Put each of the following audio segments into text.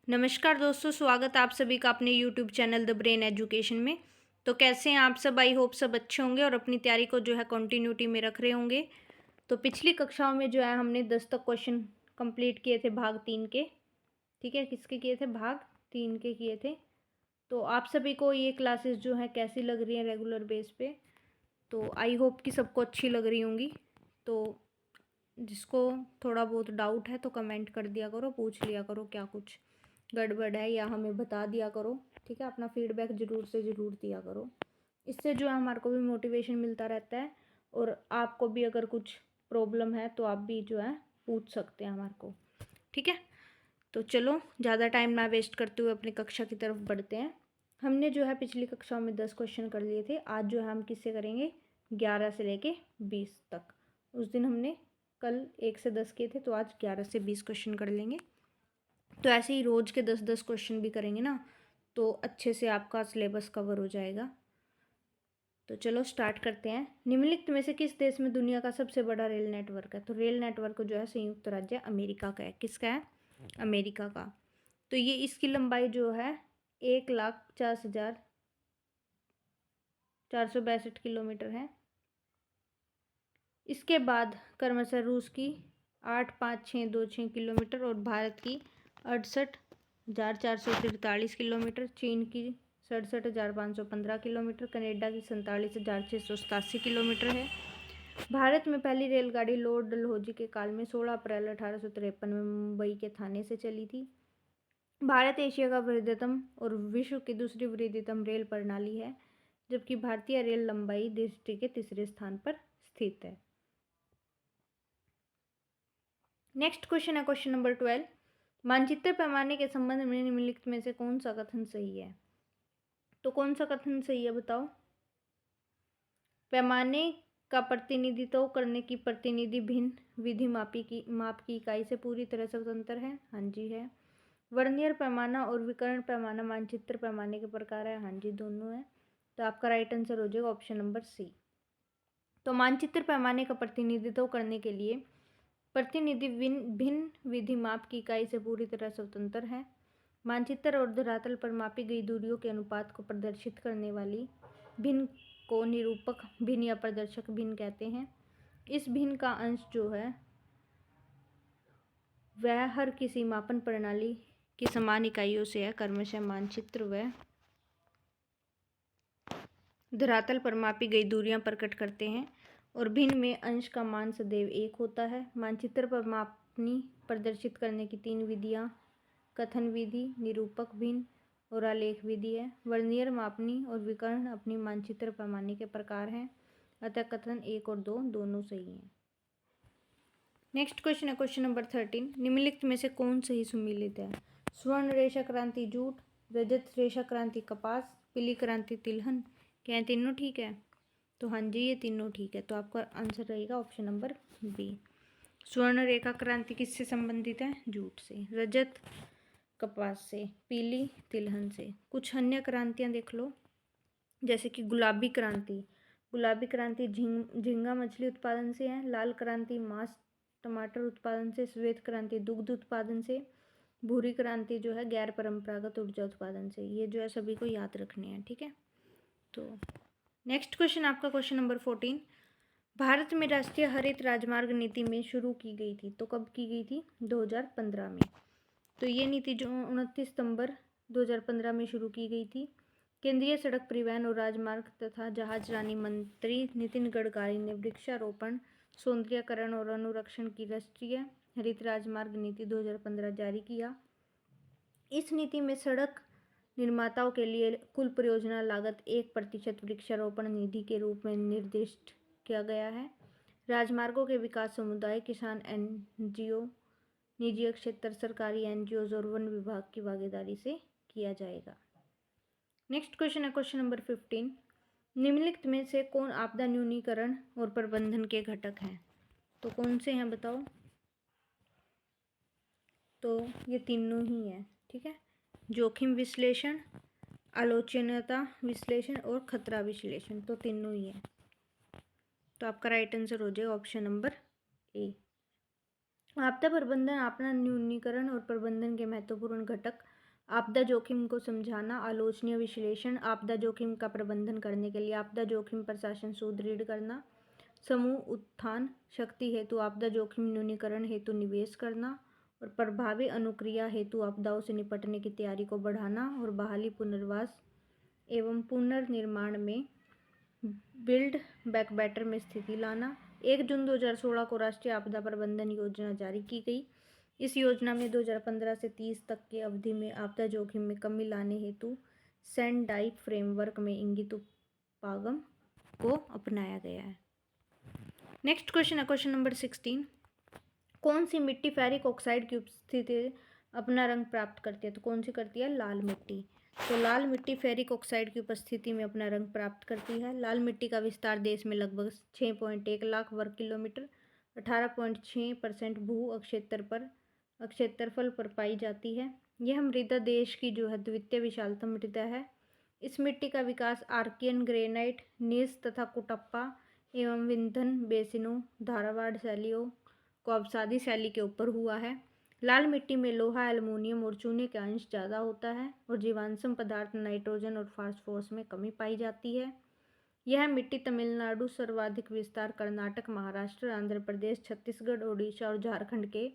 नमस्कार दोस्तों, स्वागत आप सभी का अपने YouTube channel the brain education में। तो कैसे हैं आप सब? आई होप सब अच्छे होंगे और अपनी तैयारी को जो है कंटिन्यूटी में रख रहे होंगे। तो पिछली कक्षाओं में जो है हमने 10 तक क्वेश्चन कंप्लीट किए थे भाग 3 के। ठीक है, किसके किए थे? भाग 3 के किए थे। तो आप सभी को ये क्लासेस जो है कैसी लग रही हैं रेगुलर बेस पे? तो आई होप कि सबको अच्छी लग रही होंगी। तो जिसको थोड़ा बहुत डाउट है तो कमेंट कर दिया करो, पूछ लिया करो क्या कुछ गड़बड़ है या हमें बता दिया करो। ठीक है, अपना फीडबैक ज़रूर से ज़रूर दिया करो। इससे जो है हमारे को भी मोटिवेशन मिलता रहता है और आपको भी अगर कुछ प्रॉब्लम है तो आप भी जो है पूछ सकते हैं हमारे को। ठीक है, तो चलो ज़्यादा टाइम ना वेस्ट करते हुए अपनी कक्षा की तरफ बढ़ते हैं। हमने जो है पिछली कक्षाओं में 10 क्वेश्चन कर लिए थे। आज जो है हम किससे करेंगे? 11 से लेके 20 तक। उस दिन हमने कल 1 से 10 किए थे, तो आज 11 से 20 क्वेश्चन कर लेंगे। तो ऐसे ही रोज़ के 10-10 क्वेश्चन भी करेंगे ना, तो अच्छे से आपका सिलेबस कवर हो जाएगा। तो चलो स्टार्ट करते हैं। निम्नलिखित में से किस देश में दुनिया का सबसे बड़ा रेल नेटवर्क है? तो रेल नेटवर्क जो है संयुक्त राज्य अमेरिका का है। किसका है? अमेरिका का। तो ये इसकी लंबाई जो है 1,50,462 किलोमीटर है। इसके बाद क्रमशः रूस की 8,5,626 किलोमीटर और भारत की 68,443 किलोमीटर, चीन की 67,515 किलोमीटर, कनाडा की 47,687 किलोमीटर है। भारत में पहली रेलगाड़ी लॉर्ड डलहौजी के काल में 16 अप्रैल 1853 में मुंबई के थाने से चली थी। भारत एशिया का वृहत्तम और विश्व की दूसरी वृहत्तम रेल प्रणाली है, जबकि भारतीय रेल लंबाई दृष्टि के तीसरे स्थान पर स्थित है। नेक्स्ट क्वेश्चन है क्वेश्चन नंबर 12। मानचित्र पैमाने के संबंध में निम्नलिखित में से कौन सा कथन सही है? तो कौन सा कथन सही है बताओ? पैमाने का प्रतिनिधित्व करने की प्रतिनिधि भिन्न विधि माप की इकाई से पूरी तरह स्वतंत्र है। हाँ जी है। वर्नियर पैमाना और विकर्ण पैमाना मानचित्र पैमाने के प्रकार है। हाँ जी दोनों है। तो आपका राइट आंसर हो जाएगा ऑप्शन नंबर सी। तो मानचित्र पैमाने का प्रतिनिधित्व करने के लिए प्रतिनिधि भिन्न विधि माप की इकाई से पूरी तरह स्वतंत्र है। मानचित्र और धरातल पर मापी गई दूरियों के अनुपात को प्रदर्शित करने वाली भिन्न को निरूपक भिन्न या प्रदर्शक भिन्न कहते हैं। इस भिन्न का अंश जो है वह हर किसी मापन प्रणाली की समान इकाइयों से है। क्रमशः मानचित्र व धरातल पर मापी गई दूरियां प्रकट करते हैं और भिन्न में अंश का मान सदैव एक होता है। मानचित्र पर मापनी प्रदर्शित करने की 3 विधियां कथन विधि, निरूपक भिन्न और आलेख विधि है। वर्नियर मापनी और विकर्ण अपनी मानचित्र पैमाने के प्रकार हैं, अतः कथन 1 और 2 दोनों सही हैं। नेक्स्ट क्वेश्चन है क्वेश्चन नंबर 13। निम्नलिखित में से कौन सही सुमेलित है? स्वर्ण रेशा क्रांति जूट, रजत रेशा क्रांति कपास, पीली क्रांति तिलहन। क्या तीनों ठीक है? तो हाँ जी ये तीनों ठीक है। तो आपका आंसर रहेगा ऑप्शन नंबर बी। स्वर्ण रेखा क्रांति किससे संबंधित है? जूट से। रजत कपास से, पीली तिलहन से। कुछ अन्य क्रांतियाँ देख लो, जैसे कि गुलाबी क्रांति। गुलाबी क्रांति झींगा मछली उत्पादन से है। लाल क्रांति मांस टमाटर उत्पादन से। श्वेत क्रांति दुग्ध उत्पादन से। भूरी क्रांति जो है गैर परंपरागत ऊर्जा उत्पादन से। ये जो है सभी को याद रखने हैं। ठीक है, तो नेक्स्ट क्वेश्चन आपका क्वेश्चन नंबर 14। भारत में राष्ट्रीय हरित राजमार्ग नीति में शुरू की गई थी, तो कब की गई थी? 2015 में। तो ये नीति जो 29 सितंबर 2015 में शुरू की गई थी। केंद्रीय सड़क परिवहन और राजमार्ग तथा जहाजरानी मंत्री नितिन गडकरी ने वृक्षारोपण, सौंदर्यीकरण और अनुरक्षण की राष्ट्रीय हरित राजमार्ग नीति 2015 जारी किया। इस नीति में सड़क निर्माताओं के लिए कुल परियोजना लागत 1% वृक्षारोपण निधि के रूप में निर्दिष्ट किया गया है। राजमार्गों के विकास समुदाय, किसान, एनजीओ, निजी क्षेत्र, सरकारी एनजीओ और वन विभाग की भागीदारी से किया जाएगा। नेक्स्ट क्वेश्चन है क्वेश्चन नंबर 15। निम्नलिखित में से कौन आपदा न्यूनीकरण और प्रबंधन के घटक हैं? तो कौन से हैं बताओ? तो ये तीनों ही हैं। ठीक है, जोखिम विश्लेषण, आलोचनीयता विश्लेषण और खतरा विश्लेषण, तो तीनों ही है। तो आपका राइट आंसर हो जाएगा ऑप्शन नंबर ए। आपदा प्रबंधन आपदा न्यूनीकरण और प्रबंधन के महत्वपूर्ण घटक आपदा जोखिम को समझाना, आलोचनीय विश्लेषण, आपदा जोखिम का प्रबंधन करने के लिए आपदा जोखिम प्रशासन सुदृढ़ करना, समूह उत्थान, शक्ति हेतु आपदा जोखिम न्यूनीकरण हेतु निवेश करना और प्रभावी अनुक्रिया हेतु आपदाओं से निपटने की तैयारी को बढ़ाना और बहाली, पुनर्वास एवं पुनर्निर्माण में बिल्ड बैक बेटर में स्थिति लाना। 1 जून 2016 को राष्ट्रीय आपदा प्रबंधन योजना जारी की गई। इस योजना में 2015 से 30 तक की अवधि में आपदा जोखिम में कमी लाने हेतु सेंडाई फ्रेमवर्क में इंगित उपागम को अपनाया गया है। नेक्स्ट क्वेश्चन है क्वेश्चन नंबर 16। कौन सी मिट्टी फेरिक ऑक्साइड की उपस्थिति अपना रंग प्राप्त करती है? तो कौन सी करती है? लाल मिट्टी। तो लाल मिट्टी फेरिक ऑक्साइड की उपस्थिति में अपना रंग प्राप्त करती है। लाल मिट्टी का विस्तार देश में लगभग 6.1 लाख वर्ग किलोमीटर 18.6% भू क्षेत्रफल पर पाई जाती है। यह मृदा देश की जो है द्वितीय विशालतम मृदा है। इस मिट्टी का विकास आर्कियन ग्रेनाइट, नीस तथा कुटप्पा एवं विंध्यन बेसिनों, धारावाड़ शैलियों को अवसादी शैली के ऊपर हुआ है। लाल मिट्टी में लोहा, एल्युमिनियम और चूने का अंश ज़्यादा होता है और जीवाश्म पदार्थ नाइट्रोजन और फास्फोरस में कमी पाई जाती है। यह मिट्टी तमिलनाडु, सर्वाधिक विस्तार कर्नाटक, महाराष्ट्र, आंध्र प्रदेश, छत्तीसगढ़, ओडिशा और झारखंड के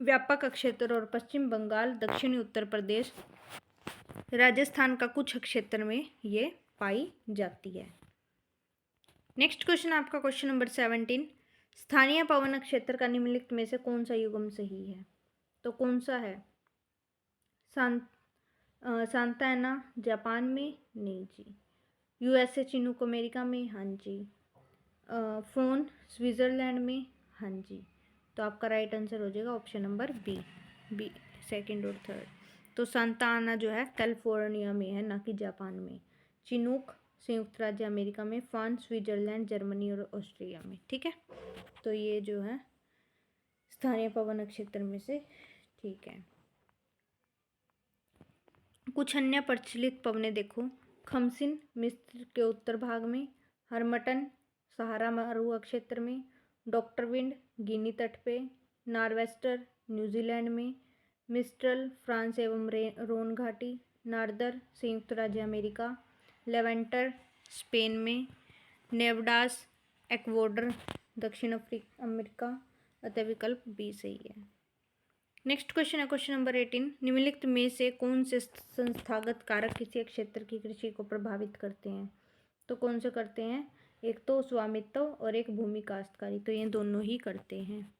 व्यापक क्षेत्र और पश्चिम बंगाल, दक्षिणी उत्तर प्रदेश, राजस्थान का कुछ क्षेत्र में ये पाई जाती है। नेक्स्ट क्वेश्चन आपका क्वेश्चन नंबर 17। स्थानीय पवन क्षेत्र का निम्नलिखित में से कौन सा युग्म सही है? तो कौन सा है? सांता एना जापान में? नहीं जी। यूएसए चिनूक अमेरिका में? हाँ जी। फोन स्विट्जरलैंड में? हाँ जी। तो आपका राइट आंसर हो जाएगा ऑप्शन नंबर बी सेकंड और थर्ड। तो सांता आना जो है कैलिफोर्निया में है, ना कि जापान में। चिनूक संयुक्त राज्य अमेरिका में, फान स्विट्जरलैंड, जर्मनी और ऑस्ट्रिया में। ठीक है, तो ये जो है स्थानीय पवन क्षेत्र में से ठीक है। कुछ अन्य प्रचलित पवनें देखो। खमसिन मिस्र के उत्तर भाग में, हरमटन सहारा मरुआ क्षेत्र में, डॉक्टर विंड गिनी तट पे, नॉर्वेस्टर न्यूजीलैंड में, मिस्ट्रल फ्रांस एवं रोन घाटी, नार्दर संयुक्त राज्य अमेरिका, लेवेंटर स्पेन में, नेवडास एक्वाडोर दक्षिण अमेरिका। अतः विकल्प बी सही है। नेक्स्ट क्वेश्चन है क्वेश्चन नंबर 18। निम्नलिखित में से कौन से संस्थागत कारक किसी क्षेत्र की कृषि को प्रभावित करते हैं? तो कौन से करते हैं? एक तो स्वामित्व और एक भूमि काश्तकारी। तो ये दोनों ही करते हैं।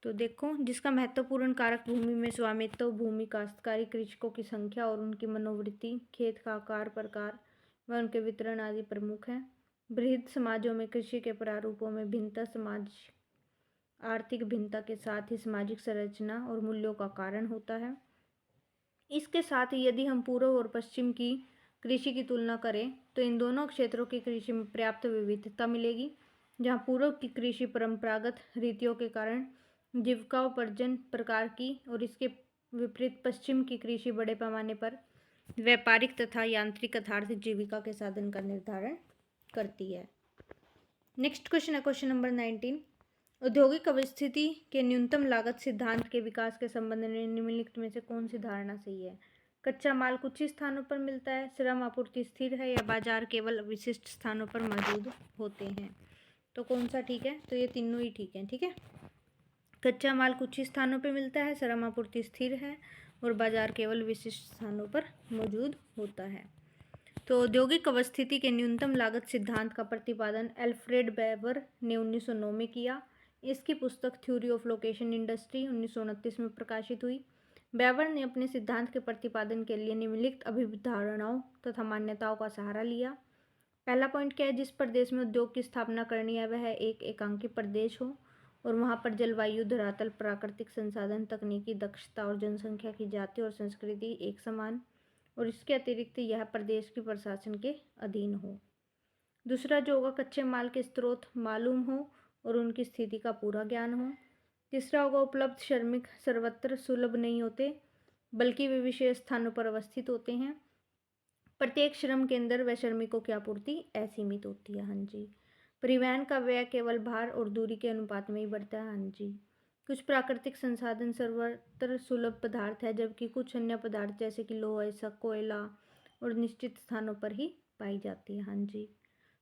तो देखो, जिसका महत्वपूर्ण कारक भूमि में स्वामित्व, भूमि काश्तकारी, कृषकों की संख्या और उनकी मनोवृत्ति, खेत का आकार, प्रकार व उनके वितरण आदि प्रमुख हैं। बृहद समाजों में कृषि के प्रारूपों में भिन्नता समाज आर्थिक भिन्नता के साथ ही सामाजिक संरचना और मूल्यों का कारण होता है। इसके साथ ही यदि हम पूर्व और पश्चिम की कृषि की तुलना करें तो इन दोनों क्षेत्रों की कृषि में पर्याप्त विविधता मिलेगी। जहाँ पूर्व की कृषि परंपरागत रीतियों के कारण जीविकोपार्जन प्रकार की और इसके विपरीत पश्चिम की कृषि बड़े पैमाने पर व्यापारिक तथा यांत्रिक आर्थिक जीविका के साधन का निर्धारण करती है। नेक्स्ट क्वेश्चन है क्वेश्चन नंबर 19। औद्योगिक अवस्थिति के न्यूनतम लागत सिद्धांत के विकास के संबंध में निम्नलिखित में से कौन सी धारणा सही है? कच्चा माल कुछ ही स्थानों पर मिलता है, श्रम आपूर्ति स्थिर है या बाजार केवल विशिष्ट स्थानों पर मौजूद होते हैं? तो कौन सा ठीक है? तो ये तीनों ही ठीक है। ठीक है, कच्चा माल कुछ ही स्थानों पर मिलता है, श्रम आपूर्ति स्थिर है और बाजार केवल विशिष्ट स्थानों पर मौजूद होता है। तो औद्योगिक अवस्थिति के न्यूनतम लागत सिद्धांत का प्रतिपादन एल्फ्रेड वेबर ने 1909 में किया। इसकी पुस्तक थ्योरी ऑफ लोकेशन इंडस्ट्री 1929 में प्रकाशित हुई। वेबर ने अपने सिद्धांत के प्रतिपादन के लिए निम्नलिखित अभिधारणाओं तथा मान्यताओं का सहारा लिया। पहला पॉइंट क्या है? जिस प्रदेश में उद्योग की स्थापना करनी है वह एक एकांकी प्रदेश हो और वहाँ पर जलवायु, धरातल, प्राकृतिक संसाधन, तकनीकी दक्षता और जनसंख्या की जाति और संस्कृति एक समान और इसके अतिरिक्त यह प्रदेश की प्रशासन के अधीन हो। दूसरा जो होगा, कच्चे माल के स्रोत मालूम हो और उनकी स्थिति का पूरा ज्ञान हो। तीसरा होगा, उपलब्ध श्रमिक सर्वत्र सुलभ नहीं होते बल्कि वे विशेष स्थानों पर अवस्थित होते हैं। प्रत्येक श्रम केंद्र व श्रमिकों की आपूर्ति असीमित होती है। हाँ जी। परिवहन का व्यय केवल भार और दूरी के अनुपात में ही बढ़ता है। हाँ जी। कुछ प्राकृतिक संसाधन सर्वत्र सुलभ पदार्थ है, जबकि कुछ अन्य पदार्थ जैसे कि लोहा, इसका कोयला और निश्चित स्थानों पर ही पाई जाती है। हाँ जी।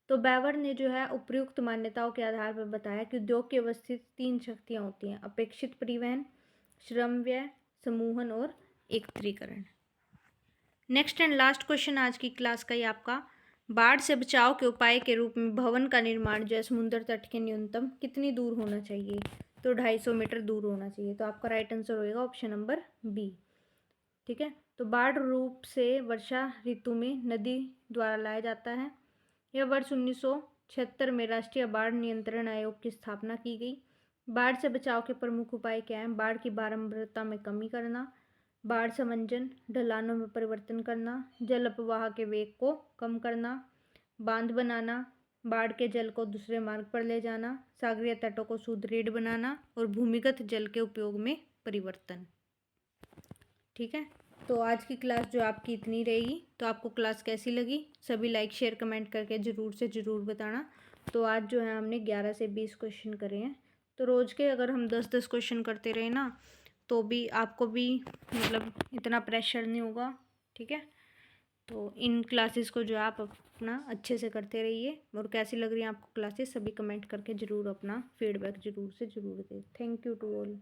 तो बेवर ने जो है उपयुक्त मान्यताओं के आधार पर बताया कि उद्योग की अवस्थित 3 शक्तियाँ होती हैं: अपेक्षित परिवहन, श्रम व्यय, समूहन और एकत्रीकरण। नेक्स्ट एंड लास्ट क्वेश्चन आज की क्लास का ये आपका, बाढ़ से बचाव के उपाय के रूप में भवन का निर्माण जो है समुद्र तट के न्यूनतम कितनी दूर होना चाहिए? तो 250 मीटर दूर होना चाहिए। तो आपका राइट आंसर होएगा ऑप्शन नंबर बी। ठीक है। तो बाढ़ रूप से वर्षा ऋतु में नदी द्वारा लाया जाता है। यह वर्ष 1976 में राष्ट्रीय बाढ़ नियंत्रण आयोग की स्थापना की गई। बाढ़ से बचाव के प्रमुख उपाय क्या हैं? बाढ़ की बारंबारता में कमी करना, बाढ़ समंजन, ढलानों में परिवर्तन करना, जल अपवाह के वेग को कम करना, बांध बनाना, बाढ़ के जल को दूसरे मार्ग पर ले जाना, सागरीय तटों को सुदृढ़ बनाना और भूमिगत जल के उपयोग में परिवर्तन। ठीक है। तो आज की क्लास जो आपकी इतनी रहेगी। तो आपको क्लास कैसी लगी सभी लाइक शेयर कमेंट करके ज़रूर से ज़रूर बताना। तो आज जो है हमने 11 से 20 क्वेश्चन करे हैं। तो रोज़ के अगर हम 10-10 क्वेश्चन करते रहे ना, तो भी आपको भी मतलब इतना प्रेशर नहीं होगा। ठीक है। तो इन क्लासेस को जो आप अपना अच्छे से करते रहिए। और कैसी लग रही है आपको क्लासेस सभी कमेंट करके ज़रूर अपना फीडबैक ज़रूर से ज़रूर दें। Thank you to all.